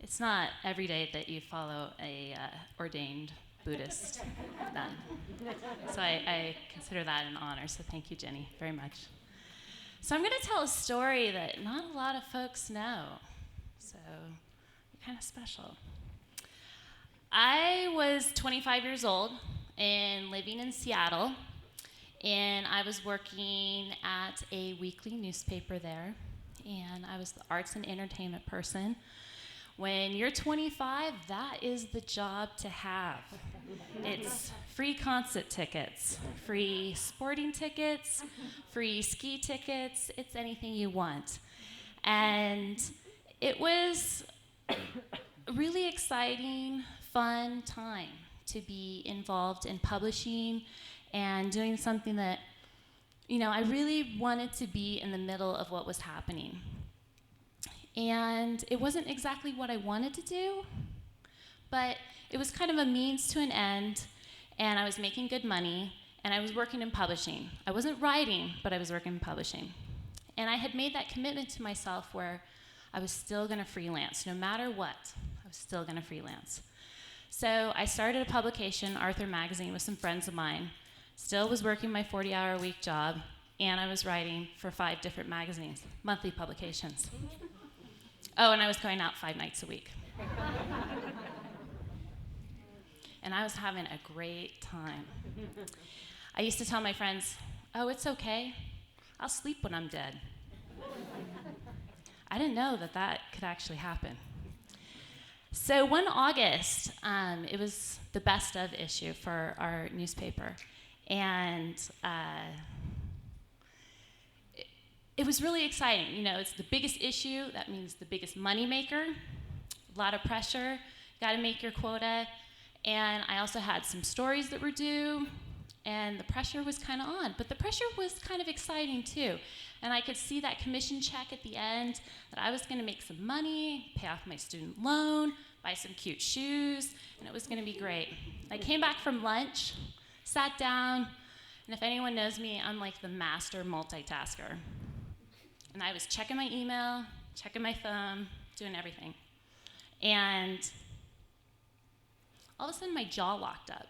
It's not every day that you follow a ordained Buddhist nun. So I consider that an honor, so thank you, Jenny, very much. So I'm going to tell a story that not a lot of folks know, so kind of special. I was 25 years old and living in Seattle, and I was working at a weekly newspaper there, and I was the arts and entertainment person. When you're 25, that is the job to have. It's free concert tickets, free sporting tickets, free ski tickets, it's anything you want. And it was a really exciting, fun time to be involved in publishing and doing something that, I really wanted to be in the middle of what was happening. And it wasn't exactly what I wanted to do, but it was kind of a means to an end, and I was making good money, and I was working in publishing. I wasn't writing, but I was working in publishing. And I had made that commitment to myself where I was still gonna freelance. No matter what, I was still gonna freelance. So I started a publication, Arthur Magazine, with some friends of mine, still was working my 40-hour-a-week job, and I was writing for 5 different magazines, monthly publications. Oh, and I was going out 5 nights a week. And I was having a great time. I used to tell my friends, oh, it's okay. I'll sleep when I'm dead. I didn't know that could actually happen. So one August, it was the best of issue for our newspaper. And it was really exciting. It's the biggest issue. That means the biggest money maker. A lot of pressure. Got to make your quota. And I also had some stories that were due. And the pressure was kind of on. But the pressure was kind of exciting, too. And I could see that commission check at the end, that I was going to make some money, pay off my student loan, buy some cute shoes, and it was going to be great. I came back from lunch, sat down, and if anyone knows me, I'm like the master multitasker. And I was checking my email, checking my phone, doing everything. And all of a sudden, my jaw locked up.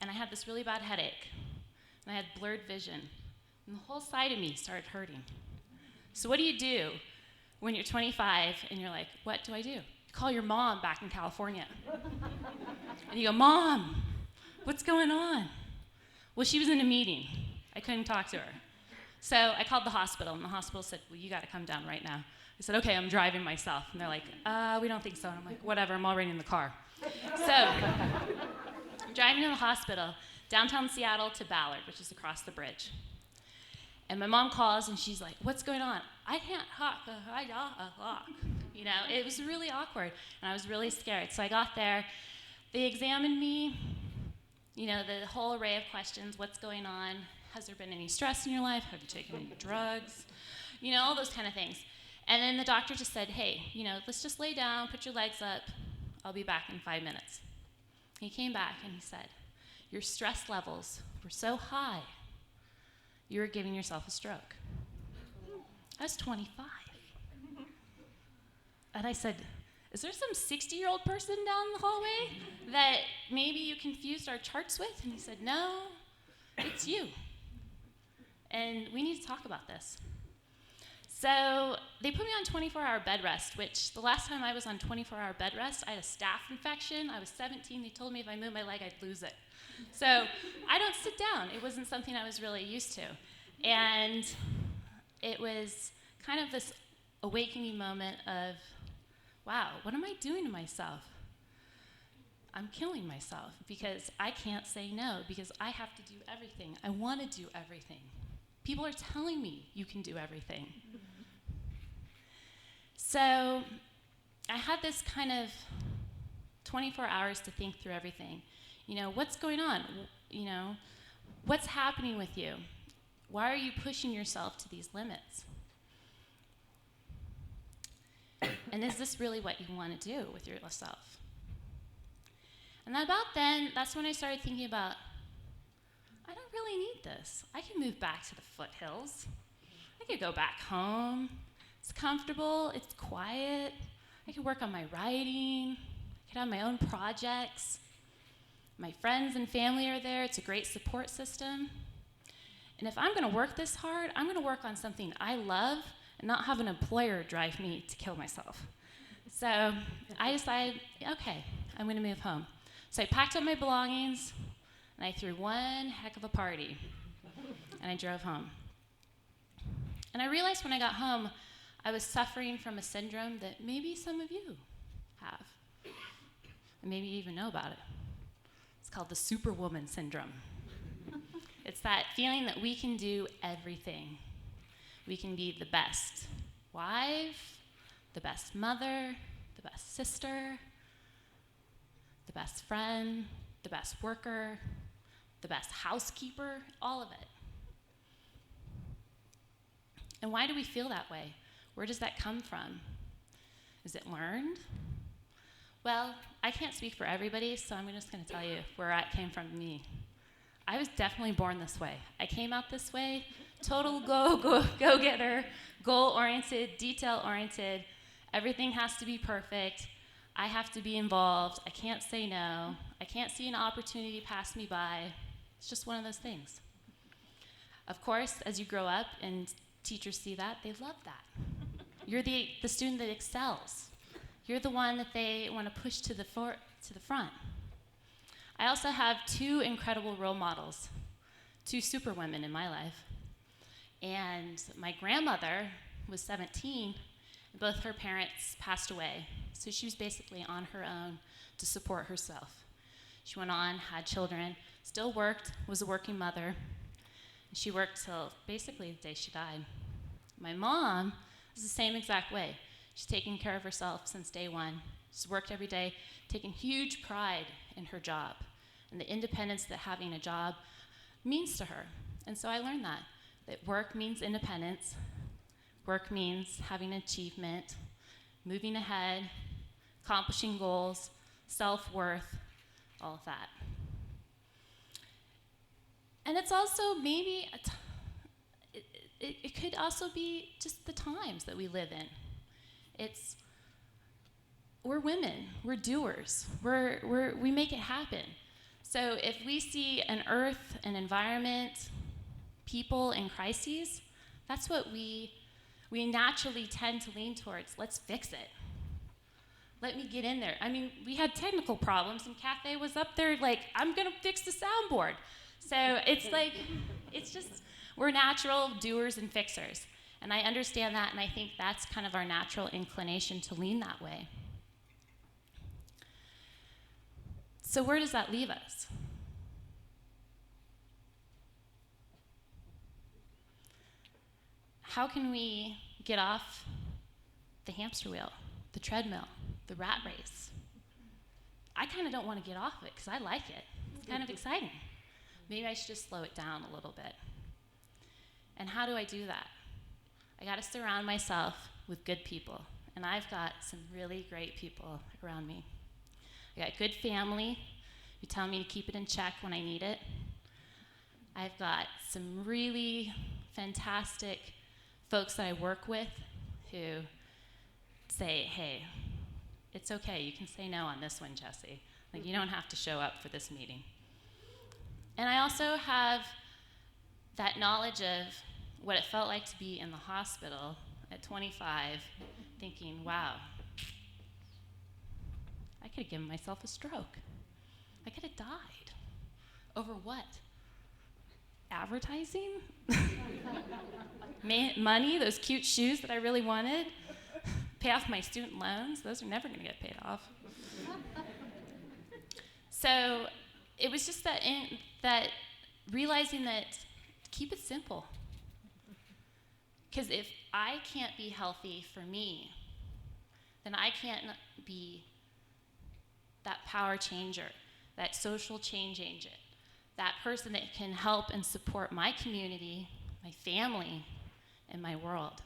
And I had this really bad headache. And I had blurred vision. And the whole side of me started hurting. So what do you do when you're 25 and you're like, what do I do? You call your mom back in California. And you go, Mom, what's going on? Well, she was in a meeting. I couldn't talk to her. So I called the hospital, and the hospital said, well, you got to come down right now. I said, okay, I'm driving myself. And they're like, we don't think so. And I'm like, whatever, I'm already in the car. So I'm driving to the hospital, downtown Seattle to Ballard, which is across the bridge. And my mom calls, and she's like, what's going on? I can't talk. It was really awkward, and I was really scared. So I got there. They examined me, the whole array of questions. What's going on? Has there been any stress in your life? Have you taken any drugs? All those kind of things. And then the doctor just said, hey, let's just lay down, put your legs up. I'll be back in 5 minutes. He came back, and he said, your stress levels were so high, you were giving yourself a stroke. I was 25. And I said, is there some 60-year-old person down the hallway that maybe you confused our charts with? And he said, no, it's you. And we need to talk about this. So they put me on 24-hour bed rest, which the last time I was on 24-hour bed rest, I had a staph infection. I was 17. They told me if I moved my leg, I'd lose it. So I don't sit down. It wasn't something I was really used to. And it was kind of this awakening moment of, wow, what am I doing to myself? I'm killing myself because I can't say no, because I have to do everything. I want to do everything. People are telling me you can do everything. So I had this kind of 24 hours to think through everything. What's going on? What's happening with you? Why are you pushing yourself to these limits? And is this really what you want to do with yourself? And about then, that's when I started thinking about, I don't really need this. I can move back to the foothills. I could go back home. It's comfortable, it's quiet. I could work on my writing. I could have my own projects. My friends and family are there. It's a great support system. And if I'm going to work this hard, I'm going to work on something I love and not have an employer drive me to kill myself. So I decided, okay, I'm going to move home. So I packed up my belongings, and I threw one heck of a party, and I drove home. And I realized when I got home, I was suffering from a syndrome that maybe some of you have, and maybe you even know about it. It's called the Superwoman syndrome. It's that feeling that we can do everything. We can be the best wife, the best mother, the best sister, the best friend, the best worker, the best housekeeper, all of it. And why do we feel that way? Where does that come from? Is it learned? Well, I can't speak for everybody, so I'm just going to tell you where it came from me. I was definitely born this way. I came out this way, total go-getter, goal-oriented, detail-oriented. Everything has to be perfect. I have to be involved. I can't say no. I can't see an opportunity pass me by. It's just one of those things. Of course, as you grow up and teachers see that, they love that. You're the student that excels. You're the one that they want to push to the front. I also have two incredible role models, two superwomen in my life. And my grandmother was 17, and both her parents passed away. So she was basically on her own to support herself. She went on, had children, still worked, was a working mother. And she worked till basically the day she died. My mom is the same exact way. She's taken care of herself since day one. She's worked every day, taken huge pride in her job and the independence that having a job means to her. And so I learned that work means independence, work means having achievement, moving ahead, accomplishing goals, self-worth, all of that. And it's also maybe, it could also be just the times that we live in. We're women, we're doers, we make it happen. So if we see an earth, an environment, people in crises, that's what we naturally tend to lean towards. Let's fix it. Let me get in there. I mean, we had technical problems, and Cathay was up there like, I'm gonna fix the soundboard. So it's just, we're natural doers and fixers. And I understand that, and I think that's kind of our natural inclination to lean that way. So where does that leave us? How can we get off the hamster wheel, the treadmill, the rat race? I kind of don't want to get off of it because I like it. It's kind of exciting. Maybe I should just slow it down a little bit. And how do I do that? I got to surround myself with good people. And I've got some really great people around me. I got good family who tell me to keep it in check when I need it. I've got some really fantastic folks that I work with who say, hey, it's okay, you can say no on this one, Jesse. Like, you don't have to show up for this meeting. And I also have that knowledge of what it felt like to be in the hospital at 25, thinking, wow, I could have given myself a stroke. I could have died. Over what? Advertising? Money, those cute shoes that I really wanted? Pay off my student loans? Those are never going to get paid off. So it was just that realizing that keep it simple. Because if I can't be healthy for me, then I can't be that power changer, that social change agent, that person that can help and support my community, my family, and my world.